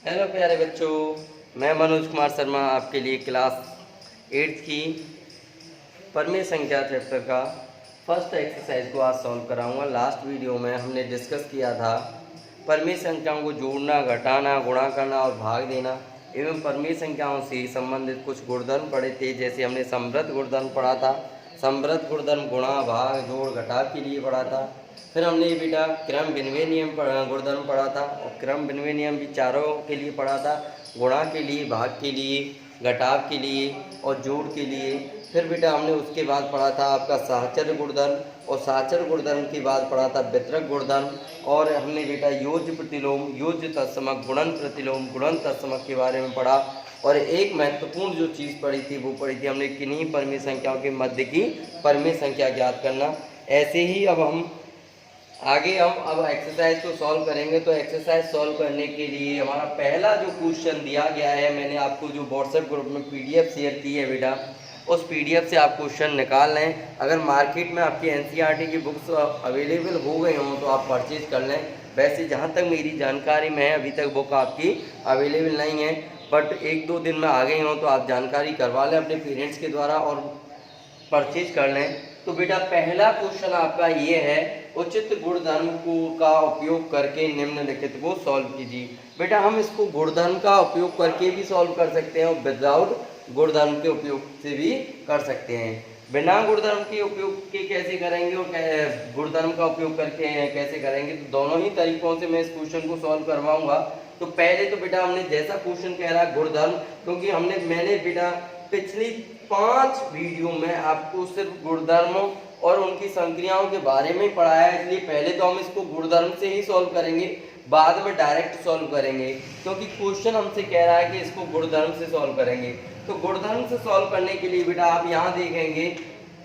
Hello प्यारे बच्चों, मैं मनोज कुमार शर्मा आपके लिए क्लास 8 की परमेय संख्या चैप्टर का फर्स्ट एक्सरसाइज को आज सॉल्व कराऊंगा। लास्ट वीडियो में हमने डिस्कस किया था परमेय संख्याओं को जोड़ना, घटाना, गुणा करना और भाग देना एवं परमेय संख्याओं से संबंधित कुछ गुणधर्म पढ़े थे। जैसे हमने समृद्ध गुणधर्म पढ़ा था, समृद्ध गुणधर्म गुणा, भाग, जोड़, घटाव के लिए पढ़ा था। फिर हमने बेटा क्रम विनिमय नियम गुणधर्म पढ़ा था और क्रम विनिमय नियम भी चारों के लिए पढ़ा था, गुणा के लिए, भाग के लिए, घटाव के लिए और जोड़ के लिए। फिर बेटा हमने उसके बाद पढ़ा था आपका साहचर्य गुणधर्म और साहचर्य गुणधर्म के बाद पढ़ा था वितरक गुणधर्म। और हमने बेटा योज्य प्रतिलोम, योज्य तत्समक, गुणन प्रतिलोम, गुणन तत्समक के बारे में पढ़ा। और एक महत्वपूर्ण जो चीज़ पढ़ी थी वो पढ़ी थी हमने किन्हीं परमेय संख्याओं के मध्य की परमेय संख्या ज्ञात करना। ऐसे ही अब हम एक्सरसाइज को सॉल्व करेंगे। तो एक्सरसाइज सॉल्व करने के लिए हमारा पहला जो क्वेश्चन दिया गया है, मैंने आपको जो व्हाट्सएप ग्रुप में पीडीएफ शेयर की है बेटा, उस पीडीएफ से आप क्वेश्चन निकाल लें। अगर मार्केट में आपकी एनसीईआरटी की बुक्स अवेलेबल हो गई हों तो आप परचेज कर लें। वैसे जहाँ तक मेरी जानकारी में है अभी तक बुक आपकी अवेलेबल नहीं है, बट 1-2 दिन में आ गई हों तो आप जानकारी करवा लें अपने पेरेंट्स के द्वारा और परचेज कर लें। तो बेटा पहला क्वेश्चन आपका ये है, उचित गुणधर्म का उपयोग करके निम्नलिखित को सॉल्व कीजिए। बेटा हम इसको गुणधर्म का उपयोग करके भी सॉल्व कर सकते हैं और विदाउट गुणधर्म के उपयोग से भी कर सकते हैं। बिना गुणधर्म के उपयोग के कैसे करेंगे और गुणधर्म का उपयोग करके कैसे करेंगे, तो दोनों ही तरीकों से मैं इस क्वेश्चन को सॉल्व करवाऊंगा। तो पहले तो बेटा हमने जैसा क्वेश्चन कह रहा है गुणधर्म, क्योंकि मैंने बेटा पिछली 5 वीडियो में आपको सिर्फ गुणधर्मों और उनकी संक्रियाओं के बारे में पढ़ाया है, इसलिए पहले तो हम इसको गुणधर्म से ही सॉल्व करेंगे, बाद में डायरेक्ट सॉल्व करेंगे, क्योंकि क्वेश्चन हमसे कह रहा है कि इसको गुणधर्म से सॉल्व करेंगे। तो गुणधर्म से सॉल्व करने के लिए बेटा आप यहाँ देखेंगे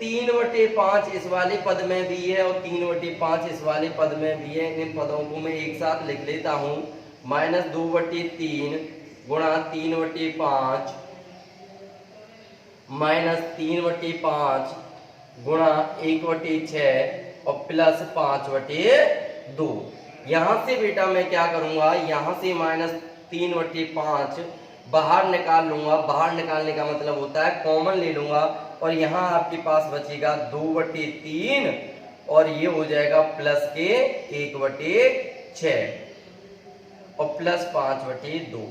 3/5 इस वाले पद में भी है और 3/5 इस वाले पद में भी है। इन पदों को मैं एक साथ लिख लेता हूँ, -2/3 गुणा 3/5 -3/5 गुणा 1/6 और प्लस 5/2। यहाँ से बेटा मैं क्या करूंगा, यहाँ से -3/5 बाहर निकाल लूंगा। बाहर निकालने का मतलब होता है कॉमन ले लूंगा और यहाँ आपके पास बचेगा 2/3 और ये हो जाएगा प्लस के 1/6 और प्लस 5/2।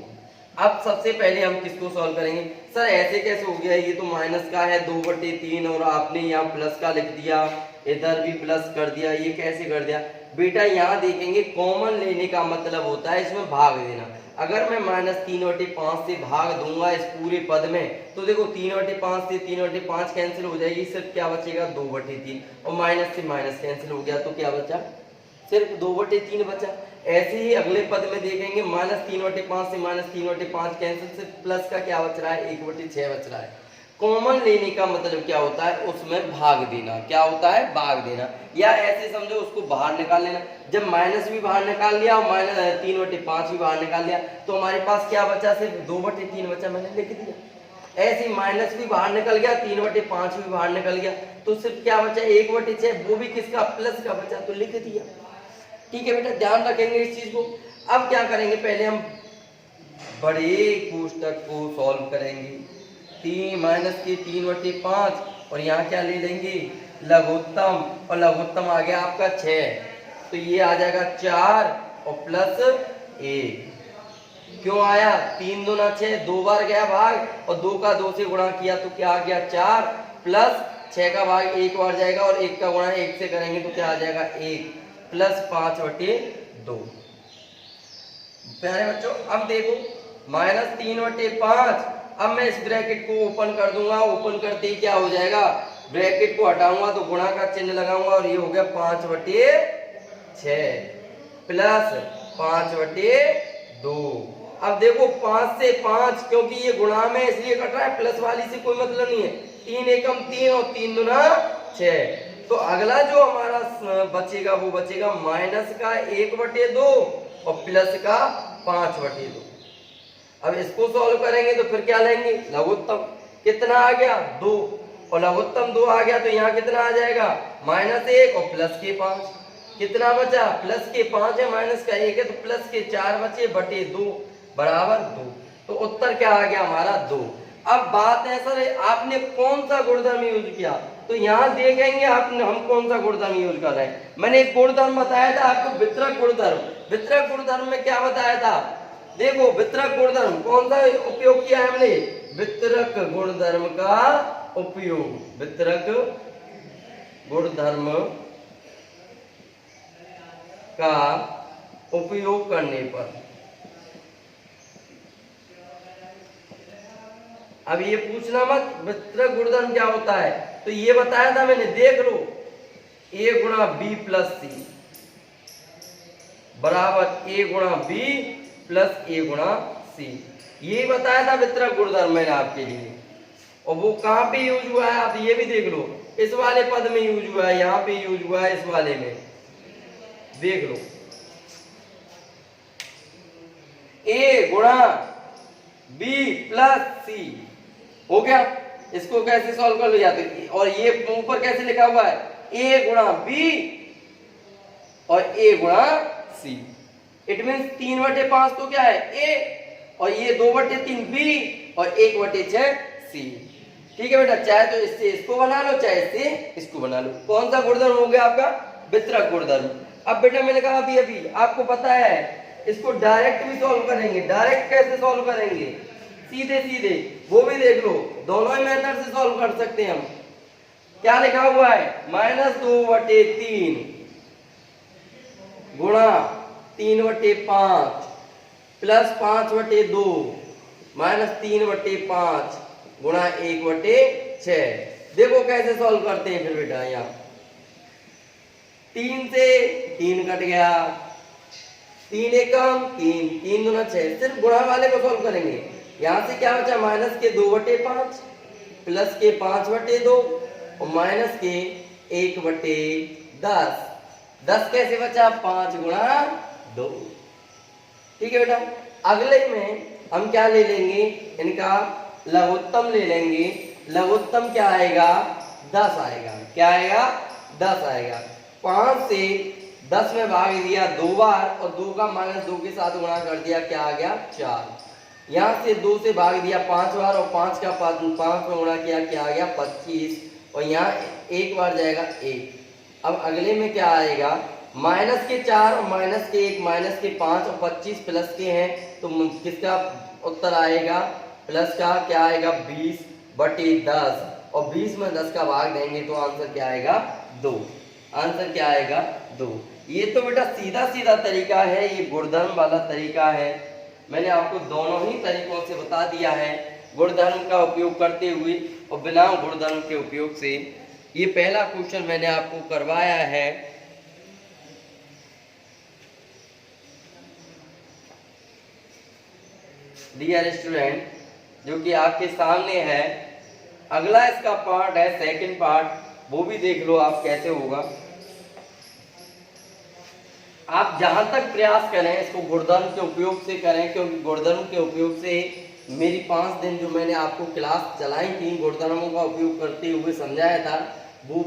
अब सबसे पहले हम किसको सॉल्व करेंगे? सर ऐसे कैसे हो गया, ये तो माइनस का है 2/3 और आपने यहाँ प्लस का लिख दिया, इधर भी प्लस कर दिया, ये कैसे कर दिया? बेटा यहाँ देखेंगे कॉमन लेने का मतलब होता है इसमें भाग देना। अगर मैं -3/5 से भाग दूंगा इस पूरे पद में तो देखो 3/5 से 3/5 कैंसिल हो जाएगी, सिर्फ क्या बचेगा 2/3 और माइनस से माइनस कैंसिल हो गया तो क्या बचा, सिर्फ 2/3 बचा। ऐसे ही अगले पद में देखेंगे -3/5 से -3/5 कैंसिल, सिर्फ प्लस का क्या बच रहा है 1/6 बच रहा है। कॉमन लेने का मतलब क्या होता है, उसमें भाग देना। क्या होता है, भाग देना, या ऐसे समझो उसको बाहर निकाल लेना। जब माइनस भी बाहर निकाल लिया और -3/5 भी बाहर निकाल लिया तो हमारे पास क्या बचा, सिर्फ 2/3 बचा, मैंने लिख दिया। ऐसे ही माइनस भी बाहर निकल गया, 3/5 भी बाहर निकल गया, तो सिर्फ क्या बचा 1/6, वो भी किसका, प्लस का बचा, तो लिख दिया। ठीक है बेटा, ध्यान रखेंगे इस चीज को। अब क्या करेंगे, पहले हम बड़े कोष्टक को सॉल्व करेंगे। 3/5 और यहाँ क्या ले लेंगे, लघुत्तम, और लघुत्तम आ गया आपका 6, तो ये आ जाएगा 4 और प्लस 1। क्यों आया, 3 दूना 6, 2 बार गया भाग और 2 का 2 से गुणा किया तो क्या आ गया 4, प्लस 6 का भाग 1 बार जाएगा और 1 का गुणा 1 से करेंगे तो क्या आ जाएगा 1 प्लस 5/2। प्यारे बच्चों अब देखो -3/5, अब मैं इस ब्रैकेट को ओपन कर दूंगा, ओपन करते ही क्या हो जाएगा, ब्रैकेट को हटाऊंगा तो गुणा का चिन्ह लगाऊंगा और ये हो गया 5/6 प्लस 5/2। अब देखो 5 से 5, क्योंकि ये गुणा में इसलिए कट रहा है, प्लस वाली से कोई मतलब नहीं है। 3 एकम 3 और 3 दूना 6, तो अगला जो हमारा बचेगा वो बचेगा माइनस का 1/2 और प्लस का 5/2। अब इसको सॉल्व करेंगे तो फिर क्या लेंगे, लघुत्तम। कितना आ गया 2 और लघुत्तम 2 आ गया तो यहाँ कितना आ जाएगा, -1 और प्लस के 5। कितना बचा, प्लस के 5 है, माइनस का 1 है तो प्लस के 4 बचे/2। बराबर 2। तो उत्तर क्या आ गया हमारा 2। अब बात है सर आपने कौन सा गुणधर्म यूज किया, तो यहाँ देखेंगे आपने हम कौन सा गुणधर्म यूज कर रहे हैं। मैंने एक गुणधर्म बताया था आपको, वितरक गुणधर्म। वितरक गुणधर्म में क्या बताया था, देखो वितरक गुणधर्म कौन सा उपयोग किया है हमने, वितरक गुणधर्म का उपयोग। वितरक गुणधर्म का उपयोग करने पर, अब ये पूछना मत वितरक गुणधर्म क्या होता है, तो ये बताया था मैंने, देख लो a गुणा बी प्लस सी बराबर a गुणा बी प्लस ए गुणा सी, ये बताया था वितरक गुणधर्म मैंने आपके लिए। और वो कहां पे यूज हुआ है आप ये भी देख लो, इस वाले पद में यूज हुआ है, यहां पे यूज हुआ है इस वाले में, देख लो a गुणा बी प्लस सी हो गया। इसको कैसे सॉल्व कर लिया, तो और ये ऊपर कैसे लिखा हुआ है, a गुणा बी और a गुणा सी। इट मीन्स 3/5 तो क्या है a, और ये 2/3 b और 1/6 c। ठीक है बेटा, चाहे तो इससे इसको बना लो, चाहे इससे इसको बना लो। कौन सा गुणधर्म हो गया आपका, वितरक गुणधर्म। अब बेटा मैंने कहा अभी आपको पता है, इसको डायरेक्ट भी सॉल्व करेंगे। डायरेक्ट कैसे सॉल्व करेंगे, सीधे सीधे, वो भी देख लो, दोनों ही मेथड से सॉल्व कर सकते हैं हम। क्या लिखा हुआ है, -2/3 गुणा 3/5 प्लस 5/2 -3/5 गुणा 1/6। देखो कैसे सॉल्व करते हैं फिर बेटा, यहाँ 3 से 3 कट गया, 3 एकम 3, 3 दूना 6, सिर्फ गुणा वाले को सॉल्व करेंगे। यहां से क्या बचा, माइनस के 2/5 प्लस के 5/2 और माइनस के 1/10। 10 कैसे बचा, 5 गुणा 2। ठीक है बेटा, अगले में हम क्या ले लेंगे, इनका लघुत्तम ले लेंगे। लघुत्तम क्या आएगा, 10 आएगा। क्या आएगा, 10 आएगा। 5 से 10 में भाग दिया 2 बार और 2 का -2 के साथ गुणा कर दिया, क्या आ गया 4। यहाँ से 2 से भाग दिया 5 बार और 5 का 5 में गुणा किया, क्या आ गया 25। और यहाँ एक बार जाएगा 1। अब अगले में क्या आएगा, -4 और -1 -5 और 25 प्लस के हैं, तो किसका उत्तर आएगा, प्लस का क्या आएगा 20/10 और 20 में 10 का भाग देंगे तो आंसर क्या आएगा 2। आंसर क्या आएगा 2। ये तो बेटा सीधा सीधा तरीका है, ये गुणधर्म वाला तरीका है। मैंने आपको दोनों ही तरीकों से बता दिया है, गुणधर्म का उपयोग करते हुए और बिना गुणधर्म के उपयोग से। ये पहला क्वेश्चन मैंने आपको करवाया है। डियर स्टूडेंट, जो कि आपके सामने है। अगला इसका पार्ट है, सेकंड पार्ट, वो भी देख लो आप कैसे होगा। आप जहां तक प्रयास करें इसको गुणधर्म के उपयोग से करें, क्योंकि गुणधर्म के उपयोग से मेरी 5 दिन जो मैंने आपको क्लास चलाई थी, गुणधर्मों का उपयोग करते हुए समझाया था, वो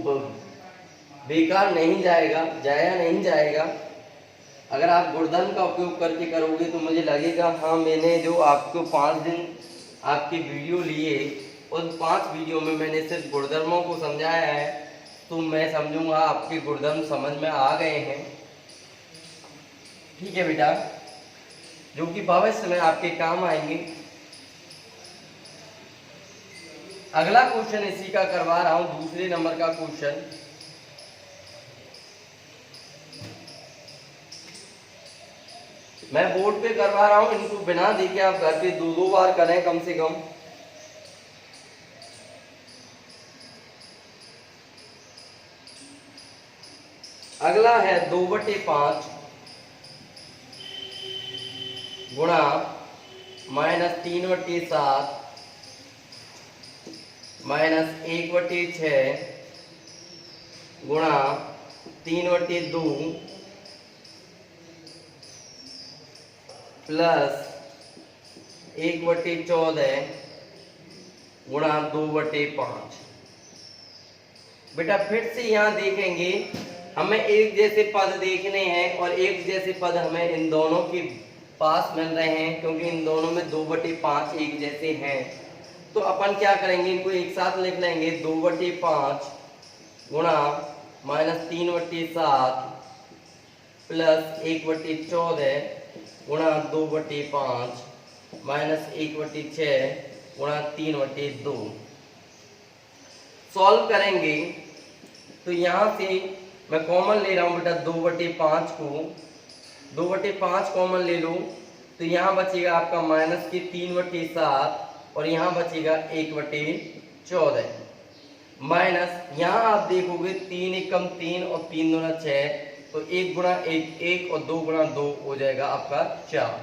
बेकार नहीं जाएगा, जाया नहीं जाएगा। अगर आप गुणधर्म का उपयोग करके करोगे तो मुझे लगेगा हाँ, मैंने जो आपको 5 दिन आपके वीडियो लिए, उन 5 वीडियो में मैंने सिर्फ गुणधर्मों को समझाया है, तो मैं समझूंगा आपके गुणधर्म समझ में आ गए हैं। ठीक है बेटा, जो कि भविष्य में आपके काम आएंगे। अगला क्वेश्चन इसी का करवा रहा हूं, दूसरे नंबर का क्वेश्चन। मैं बोर्ड पे करवा रहा हूं, इनको बिना देखे आप घर पे 2-2 बार करें कम से कम। अगला है 2/5 गुणा -3/7 -1/6 गुणा 3/2 प्लस 1/14 गुणा 2/5। बेटा फिर से यहाँ देखेंगे, हमें एक जैसे पद देखने हैं और एक जैसे पद हमें इन दोनों की पास मिल रहे हैं क्योंकि इन दोनों में 2/5 एक जैसे हैं। तो अपन क्या करेंगे, इनको एक साथ लिख लेंगे। 2/5 गुणा -3/7 प्लस 1/14 गुणा 2/5 -1/6 गुणा 3/2। सॉल्व करेंगे तो यहाँ से मैं कॉमन ले रहा हूँ बेटा 2/5 को, 2/5 कॉमन ले लो तो यहाँ बचेगा आपका -3/7 और यहाँ बचेगा 1/14 माइनस यहाँ आप देखोगे 3 एकम 3 और 3 दूना 6, तो 1 गुणा 1 1 और 2 गुणा 2 हो जाएगा आपका 4।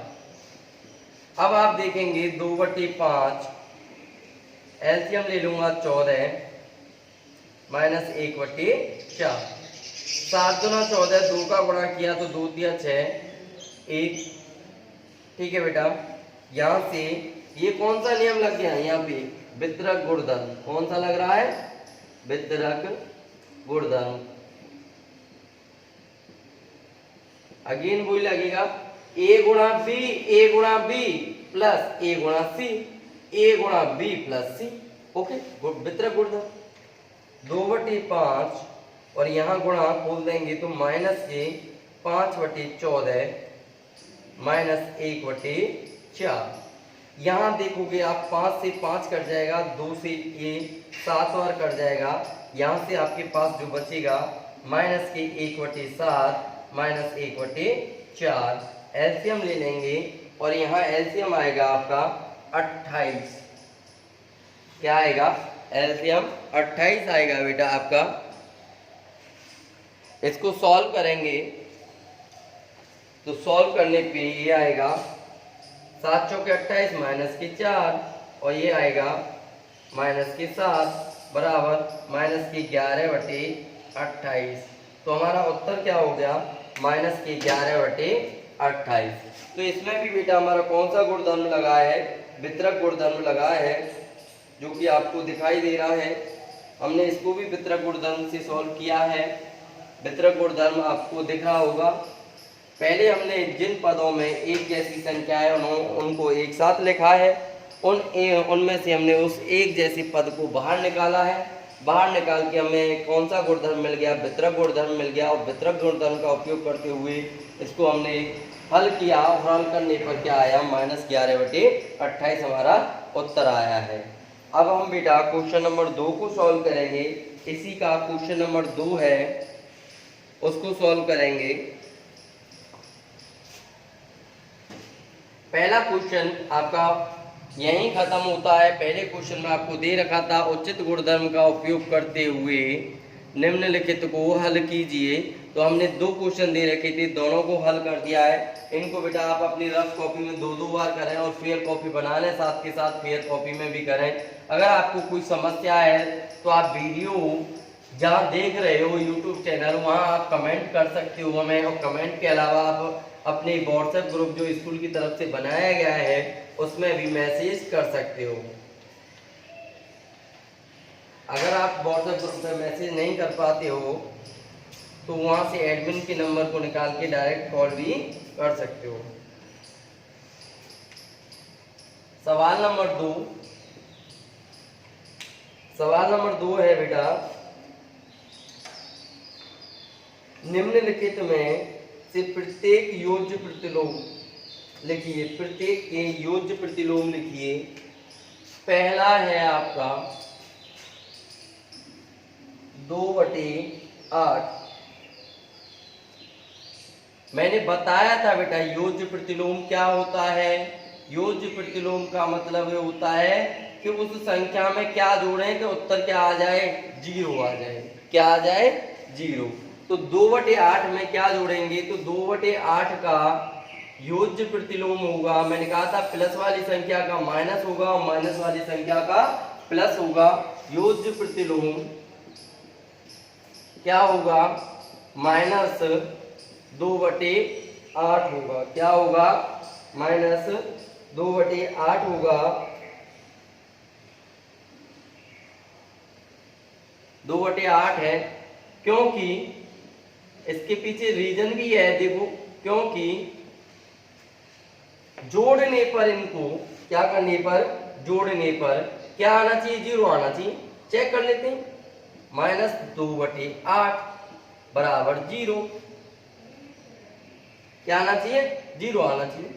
अब आप देखेंगे 2/5 एलसीएम ले लूंगा 14 माइनस 1/4, 7 दूना 14, 2 का गुणा किया तो 2 दिया 6 1। ठीक है बेटा, यहाँ से ये कौन सा नियम लग गया यहाँ पे, वितरक गुणधर्म। कौन सा लग रहा है, वितरक गुणधर्म। अगेन वही लगेगा, ए गुणा बी प्लस ए गुणा सी, ए गुणा बी प्लस सी। ओके, वितरक गुणधर्म 2/5 और यहाँ गुणा खोल देंगे तो -5/14 माइनस 1/4। यहाँ देखोगे आप 5 से 5 कट जाएगा, 2 से ये 7 और कट जाएगा। यहाँ से आपके पास जो बचेगा माइनस के 1/7 माइनस 1/4। एलसीएम ले लेंगे और यहाँ एलसीएम आएगा आपका 28। क्या आएगा, एलसीएम 28 आएगा बेटा आपका। इसको सॉल्व करेंगे तो सॉल्व करने पे ये आएगा 7 चौके 28 माइनस के 4 और ये आएगा माइनस के 7 बराबर माइनस के 11/28। तो हमारा उत्तर क्या हो गया, माइनस के 11/28। तो इसमें भी बेटा हमारा कौन सा गुणधर्म लगा है, वितरक गुणधर्म लगा है, जो कि आपको दिखाई दे रहा है। हमने इसको भी वितरक गुणधर्म से सॉल्व किया है। वितरक गुणधर्म आपको दिख रहा होगा। पहले हमने जिन पदों में एक जैसी संख्या है उनको एक साथ लिखा है, उनमें से हमने उस एक जैसे पद को बाहर निकाला है। बाहर निकाल के हमें कौन सा गुणधर्म मिल गया, वितरक गुणधर्म मिल गया। और वितरक गुणधर्म का उपयोग करते हुए इसको हमने हल किया और हल करने पर क्या आया, -11/28 हमारा उत्तर आया है। अब हम बेटा क्वेश्चन नंबर 2 को सॉल्व करेंगे। इसी का क्वेश्चन नंबर 2 है, उसको सॉल्व करेंगे। पहला क्वेश्चन आपका यहीं खत्म होता है। पहले क्वेश्चन में आपको दे रखा था, उचित गुणधर्म का उपयोग करते हुए निम्नलिखित को हल कीजिए। तो हमने 2 क्वेश्चन दे रखे थे, दोनों को हल कर दिया है। इनको बेटा आप अपनी रफ कॉपी में 2-2 बार करें और फेयर कॉपी बना लें, साथ के साथ फेयर कॉपी में भी करें। अगर आपको कोई समस्या है तो आप वीडियो जहाँ देख रहे हो यूट्यूब चैनल, वहाँ आप कमेंट कर सकते हो हमें। और कमेंट के अलावा आप अपने व्हाट्सएप ग्रुप जो स्कूल की तरफ से बनाया गया है उसमें भी मैसेज कर सकते हो। अगर आप व्हाट्सएप ग्रुप में मैसेज नहीं कर पाते हो तो वहां से एडमिन के नंबर को निकाल के डायरेक्ट कॉल भी कर सकते हो। सवाल नंबर 2 है बेटा, निम्नलिखित में से प्रत्येक योज्य प्रतिलोम लिखिए। प्रत्येक के योज्य प्रतिलोम लिखिए। पहला है आपका 2/8। मैंने बताया था बेटा योज्य प्रतिलोम क्या होता है। योज्य प्रतिलोम का मतलब होता है कि उस संख्या में क्या जोड़ें कि उत्तर क्या आ जाए, 0 आ जाए। क्या आ जाए, 0। तो 2/8 में क्या जोड़ेंगे, तो 2/8 का योज्य प्रतिलोम होगा। मैंने कहा था प्लस वाली संख्या का माइनस होगा और माइनस वाली संख्या का प्लस होगा। योज्य प्रतिलोम क्या होगा, -2/8 होगा। क्या होगा, -2/8 होगा। 2/8 है क्योंकि इसके पीछे रीजन भी है। देखो, क्योंकि जोड़ने पर इनको क्या करने पर, जोड़ने पर क्या आना चाहिए, 0 आना चाहिए। चेक कर लेते हैं, -2/8 बराबर 0, क्या आना चाहिए, 0 आना चाहिए।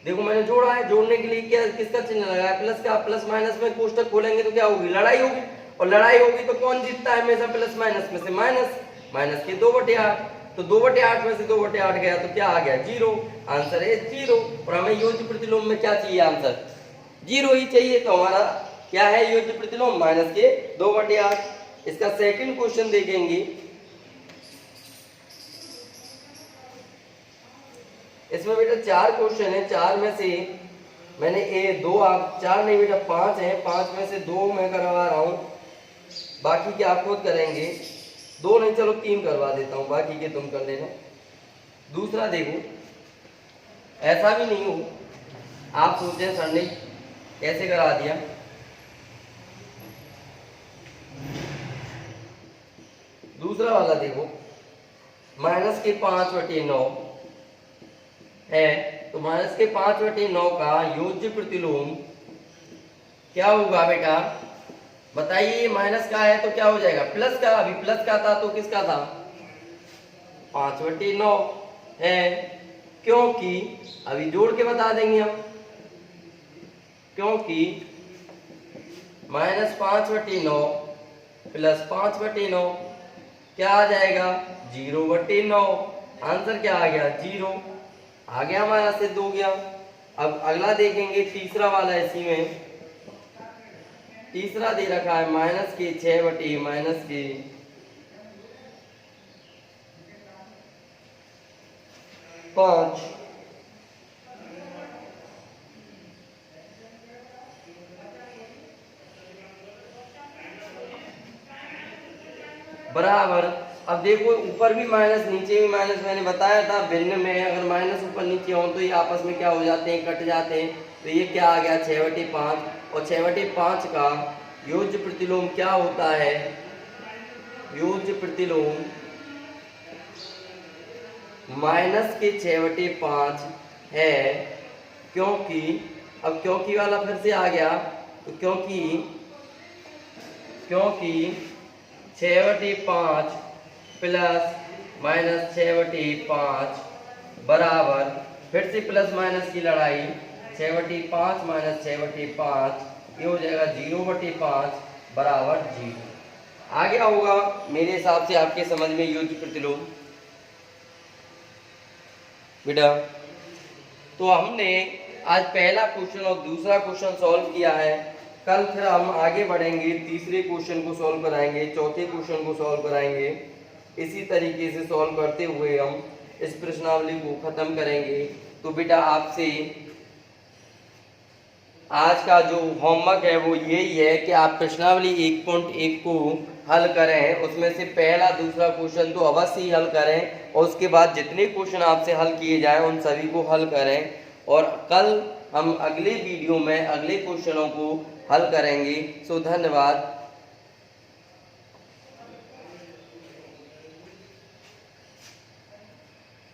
देखो मैंने जोड़ा है, जोड़ने के लिए क्या किसका चिन्ह लगाया, प्लस का। प्लस माइनस में कोष्टक खोलेंगे तो क्या होगी, लड़ाई होगी, और लड़ाई होगी तो कौन जीतता है हमेशा, प्लस माइनस में से माइनस, माइनस के 2/8, तो 2/8 में से 2/8 गया तो क्या आ गया, 0, आंसर है 0। और हमें योज्य प्रतिलोम में क्या चाहिए, आंसर 0 ही चाहिए, तो हमारा क्या है योज्य प्रतिलोम, माइनस के 2/8। इसका सेकंड क्वेश्चन देखेंगे, इसमें बेटा 4 क्वेश्चन है, 4 में से मैंने 4 नहीं बेटा 5 है, 5 में से 2 मैं करवा रहा हूं, बाकी के आप खुद करेंगे, 2 नहीं चलो 3 करवा देता हूं, बाकी के तुम कर लेना। दूसरा देखो, ऐसा भी नहीं हो आप सोचें सर ने कैसे करा दिया, दूसरा वाला देखो, माइनस के 5/9 है, तो माइनस के 5/9 का योज्य प्रतिलोम क्या होगा बेटा, बताइए। माइनस का है तो क्या हो जाएगा, प्लस का, अभी प्लस का था तो किसका था, 5/9 है, क्योंकि अभी जोड़ के बता देंगे हम, क्योंकि -5/9 प्लस 5/9 क्या आ जाएगा, 0/9, आंसर क्या आ गया, 0 आ गया, हमारा सिद्ध हो गया। अब अगला देखेंगे, तीसरा वाला, इसी में तीसरा दे रखा है माइनस के 6 माइनस के 5 बराबर। अब देखो ऊपर भी माइनस नीचे भी माइनस, मैंने बताया था भिन्न में अगर माइनस ऊपर नीचे हो तो ये आपस में क्या हो जाते हैं, कट जाते हैं। तो ये क्या आ गया 6/5, और 6/5 का योज्य प्रतिलोम क्या होता है, योज्य प्रतिलोम माइनस के 6/5 है, क्योंकि अब क्योंकि वाला फिर से आ गया, तो क्योंकि 6/5 प्लस माइनस 6/5 बराबर, फिर से प्लस माइनस की लड़ाई, 6/5 माइनस 6/5 ये हो जाएगा 0/5 बराबर 0। आ गया होगा मेरे हिसाब से आपके समझ में योज्य प्रतिलोम बेटा। तो हमने आज पहला क्वेश्चन और दूसरा क्वेश्चन सॉल्व किया है, कल फिर हम आगे बढ़ेंगे, तीसरे क्वेश्चन को सॉल्व कराएंगे, चौथे क्वेश्चन को सॉल्व कराएंगे। इसी तरीके से सॉल्व करते हुए हम इस प्रश्नावली को खत्म करेंगे। तो बेटा आपसे आज का जो होमवर्क है वो यही है कि आप प्रश्नावली 1.1 को हल करें, उसमें से पहला दूसरा क्वेश्चन तो अवश्य ही हल करें, और उसके बाद जितने क्वेश्चन आपसे हल किए जाएं उन सभी को हल करें। और कल हम अगले वीडियो में अगले क्वेश्चनों को हल करेंगे। सो धन्यवाद।